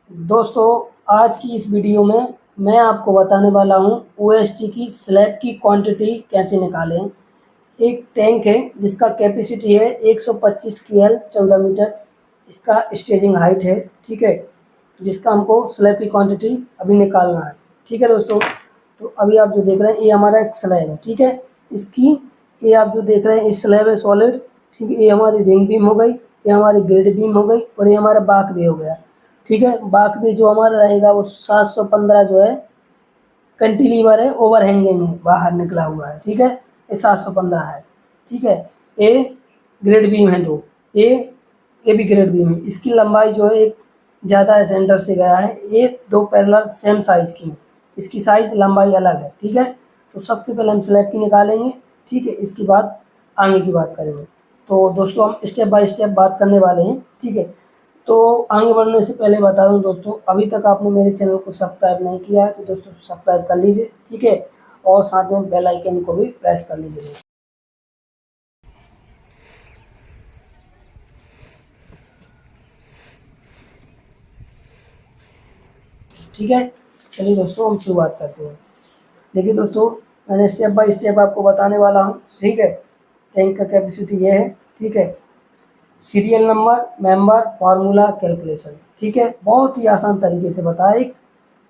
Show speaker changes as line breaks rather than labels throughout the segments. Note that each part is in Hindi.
दोस्तों, आज की इस वीडियो में मैं आपको बताने वाला हूँ ओएसटी की स्लैब की क्वांटिटी कैसे निकालें। एक टैंक है जिसका कैपेसिटी है 125 KL 14 मीटर, इसका स्टेजिंग हाइट है, ठीक है, जिसका हमको स्लैब की क्वांटिटी अभी निकालना है। ठीक है दोस्तों, तो अभी आप जो देख रहे हैं ये हमारा एक स्लैब है, ठीक है। इसकी ये आप जो देख रहे हैं इस स्लैब है सॉलिड, ठीक है। ये हमारी रिंग बीम हो गई, ये हमारी ग्रिड बीम हो गई और ये हमारा बाक भी हो गया, ठीक है। बाक भी जो हमारा रहेगा वो 715 जो है कैंटिलीवर है, ओवर हैंगिंग है, बाहर निकला हुआ है, ठीक है। ये 715 है, ठीक है। ये ग्रेड बीम है दो, ये भी ग्रेड बीम है। इसकी लंबाई जो है एक ज़्यादा है, सेंटर से गया है। ये दो पैरेलल सेम साइज की हैं, इसकी साइज लंबाई अलग है, ठीक है। तो सबसे पहले हम स्लैब की निकालेंगे, ठीक है। इसके बाद आगे की बात करेंगे। तो दोस्तों हम स्टेप बाय स्टेप बात करने वाले हैं, ठीक है। तो आगे बढ़ने से पहले बता दूं दोस्तों, अभी तक आपने मेरे चैनल को सब्सक्राइब नहीं किया है तो दोस्तों सब्सक्राइब कर लीजिए, ठीक है। और साथ में बेल आइकन को भी प्रेस कर लीजिए, ठीक है। चलिए दोस्तों हम शुरुआत करते हैं। देखिए दोस्तों, मैंने स्टेप बाय स्टेप आपको बताने वाला हूँ, ठीक है। टैंक का कैपेसिटी ये है, ठीक है। Serial number, member, formula, calculation, ठीक है। बहुत ही आसान तरीके से बताया, एक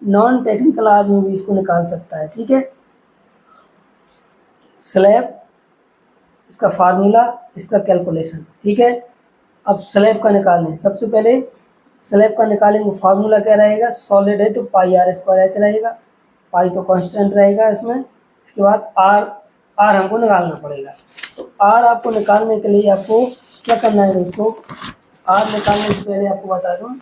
नॉन टेक्निकल आदमी भी इसको निकाल सकता है, ठीक है। स्लैब, इसका फार्मूला, इसका कैलकुलेशन, ठीक है। अब स्लैब का निकालें। सबसे पहले स्लैब का निकालेंगे, फार्मूला क्या रहेगा, सॉलिड है तो पाई आर स्क्वायर एच रहेगा, पाई तो कांस्टेंट रहेगा इसमें। इसके बाद आर, आर हमको निकालना पड़ेगा। तो आर आपको निकालने के लिए आपको क्या करना है दोस्तों, आर निकालने से पहले आपको बता दूं,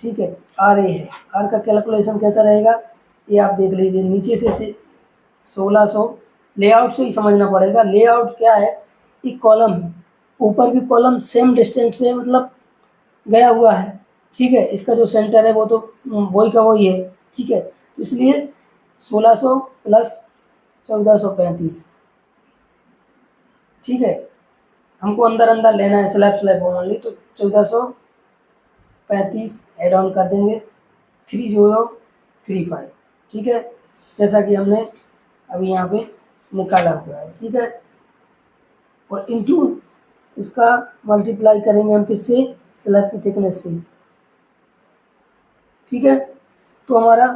ठीक है। आर ए है, आर का कैलकुलेशन कैसा रहेगा ये आप देख लीजिए। नीचे से 1600, लेआउट से ही समझना पड़ेगा। लेआउट क्या है, एक कॉलम है, ऊपर भी कॉलम सेम डिस्टेंस पे मतलब गया हुआ है, ठीक है। इसका जो सेंटर है वो तो वही का वही है, ठीक है। तो इसलिए 1600 प्लस 1435, ठीक है। हमको अंदर अंदर लेना है, स्लैब स्लैब ओनली, तो 1435 एड ऑन कर देंगे, 3035, ठीक है। जैसा कि हमने अभी यहाँ पे निकाला हुआ है, ठीक है। और इंटू इसका मल्टीप्लाई करेंगे हम किससे, स्लैब की थिकनेस से, ठीक है। तो हमारा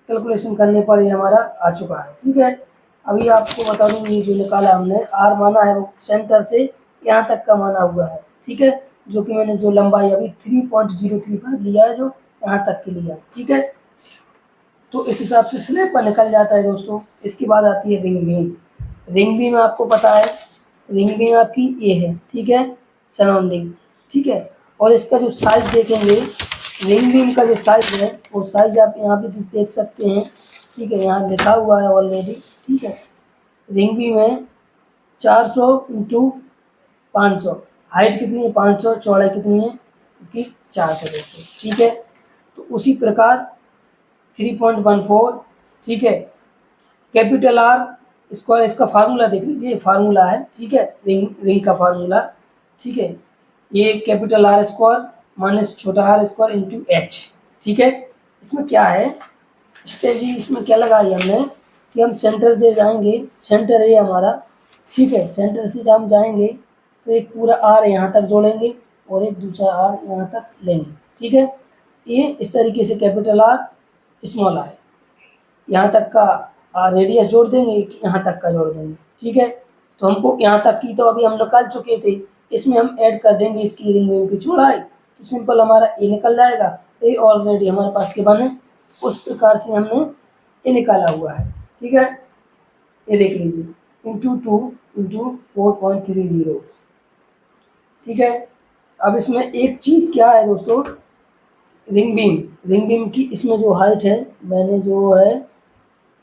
कैलकुलेशन करने पर ये हमारा आ चुका है, ठीक है। अभी आपको बता दूँ, ये जो निकाला हमने आर माना है वो सेंटर से यहाँ तक का माना हुआ है, ठीक है। जो कि मैंने जो लंबाई अभी 3.035 लिया है, जो यहाँ तक के लिया, ठीक है। तो इस हिसाब से स्लैब का निकल जाता है दोस्तों। इसके बाद आती है रिंग बीम। रिंग बीम आपको पता है, रिंग बीम आपकी ये है, ठीक है, सराउंडिंग, ठीक है। और इसका जो साइज देखेंगे, रिंग बीम का जो साइज है वो साइज आप यहाँ पे देख सकते हैं, ठीक है। यहाँ लिखा हुआ है ऑलरेडी, ठीक है। रिंग बीम है 400 इंटू 500, हाइट कितनी है 500, चौड़ाई कितनी है इसकी 400 दोस्तों, ठीक है। तो उसी प्रकार 3.14, ठीक है। कैपिटल आर स्क्वायर, इसका फार्मूला देख लीजिए, फार्मूला है, ठीक है, रिंग का फार्मूला, ठीक है। ये कैपिटल आर स्क्वायर माइनस छोटा आर स्क्वायर इंटू एच, ठीक है। इसमें क्या है स्ट्रेटजी, इसमें क्या लगाई हमने कि हम सेंटर से जाएंगे, सेंटर है हमारा, ठीक है। सेंटर से जब हम जाएंगे तो एक पूरा आर यहाँ तक जोड़ेंगे और एक दूसरा आर यहाँ तक लेंगे, ठीक है। ये इस तरीके से कैपिटल आर स्मॉल आर, यहाँ तक का रेडियस जोड़ देंगे, यहाँ तक का जोड़ देंगे, ठीक है। तो हमको यहाँ तक की तो अभी हम निकाल चुके थे, इसमें हम ऐड कर देंगे इसकी रिंग बीम की चौड़ाई, तो सिंपल हमारा ये निकल जाएगा। ये ऑलरेडी हमारे पास के बने, उस प्रकार से हमने ये निकाला हुआ है, ठीक है। ये देख लीजिए इंटू 2 इंटू 4.30, ठीक है। अब इसमें एक चीज़ क्या है दोस्तों, रिंग बीम की इसमें जो हाइट है, मैंने जो है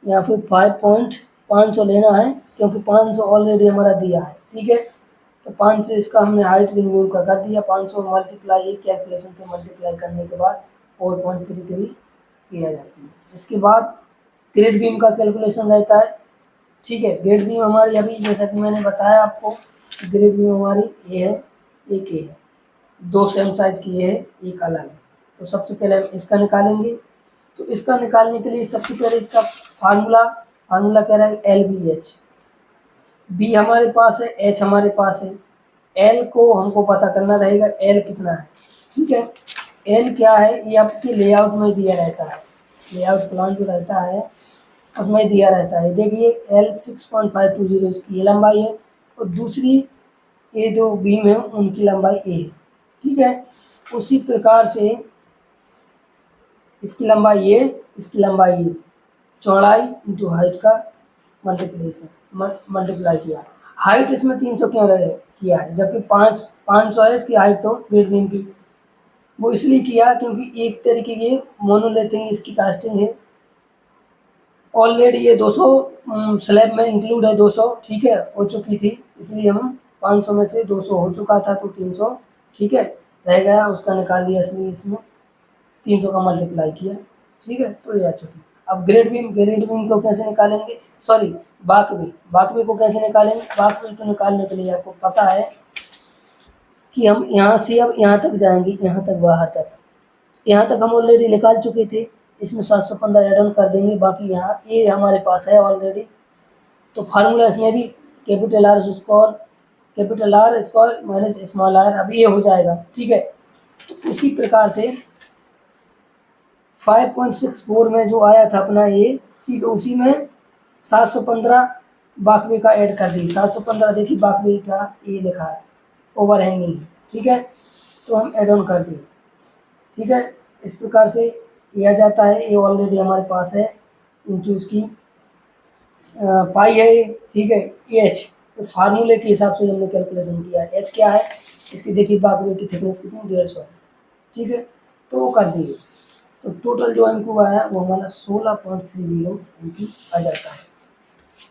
या फिर 5.500 लेना है, क्योंकि 500 ऑलरेडी हमारा दिया है, ठीक है। तो 5 से इसका हमने हाइट रिंग बीम का कर दिया, 500 मल्टीप्लाई एक कैलकुलेशन पे मल्टीप्लाई करने के बाद 4.33 किया जाती है। इसके बाद ग्रेड बीम का कैलकुलेशन रहता है, ठीक है। ग्रेड बीम हमारी अभी जैसा कि मैंने बताया आपको, ग्रेड बीम हमारी ये है, एक ये है, दो सेम साइज की ये है, एक अलग है, तो सबसे पहले हम इसका निकालेंगे। तो इसका निकालने के लिए सबसे पहले इसका फार्मूला कह रहा है LBH। बी हमारे पास है, एच हमारे पास है, एल को हमको पता करना रहेगा एल कितना है। ठीक है, एल क्या है ये आपके लेआउट में दिया रहता है, लेआउट प्लान जो रहता है उसमें दिया रहता है। देखिए एल 6.520 इसकी ये लंबाई है और दूसरी ये जो बीम है उनकी लंबाई ए है। ठीक है, उसी प्रकार से इसकी लंबाई ये, इसकी लंबाई ये, चौड़ाई इंटू हाइट का मल्टीप्लाई किया। हाइट इसमें 300 क्यों किया है, जबकि 500 है इसकी हाइट तो ग्रेड बीम की। वो इसलिए किया क्योंकि एक तरीके की मोनोलिथिक इसकी कास्टिंग है, ऑलरेडी ये 200 स्लैब में इंक्लूड है 200। ठीक है, हो चुकी थी, इसलिए हम 500 में से 200 हो चुका था तो 300 ठीक है रह गया, उसका निकाल लिया, इसलिए इसमें 300 का मल्टीप्लाई किया। ठीक है, तो ये आ चुकी। अब ग्रेड बीम को कैसे निकालेंगे, सॉरी बाकवी को कैसे निकालेंगे। बाकवी को निकालने के लिए आपको पता है कि हम यहाँ से अब यहाँ तक जाएंगे, यहाँ तक बाहर तक, यहाँ तक हम ऑलरेडी निकाल चुके थे। इसमें 715 एड ऑन कर देंगे, बाकी यहाँ ए हमारे पास है ऑलरेडी। तो फार्मूला इसमें भी capital R square minus small r, अब ये हो जाएगा। ठीक है, तो उसी प्रकार से 5.64 में जो आया था अपना ये, ठीक है, उसी में 715 बाकवी का ऐड कर दी। 715 देखिए बाकवी का ये लिखा है ओवर हैंगिंग। ठीक है, तो हम एड ऑन कर दिए। ठीक है, इस प्रकार से यह जाता है, ये ऑलरेडी हमारे पास है इंटू इसकी पाई है ये। ठीक है, एच तो फार्मूले के हिसाब से हमने कैलकुलेशन किया है। एच क्या है इसकी देखिए बाकवी की थिकनेस कितनी 150 है। ठीक है, तो वो कर दिए, तो टोटल जो एम आया वो हमारा 16.30 एम आ जाता है।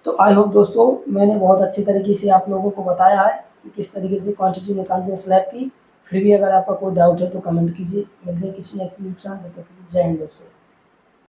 तो आई होप दोस्तों मैंने बहुत अच्छे तरीके से आप लोगों को बताया है कि किस तरीके से क्वांटिटी निकालते हैं स्लैब की। फिर भी अगर आपका कोई डाउट है तो कमेंट कीजिए। मिलते हैं किसी नेक्स्ट नुकसान। जय हिंद दोस्तों।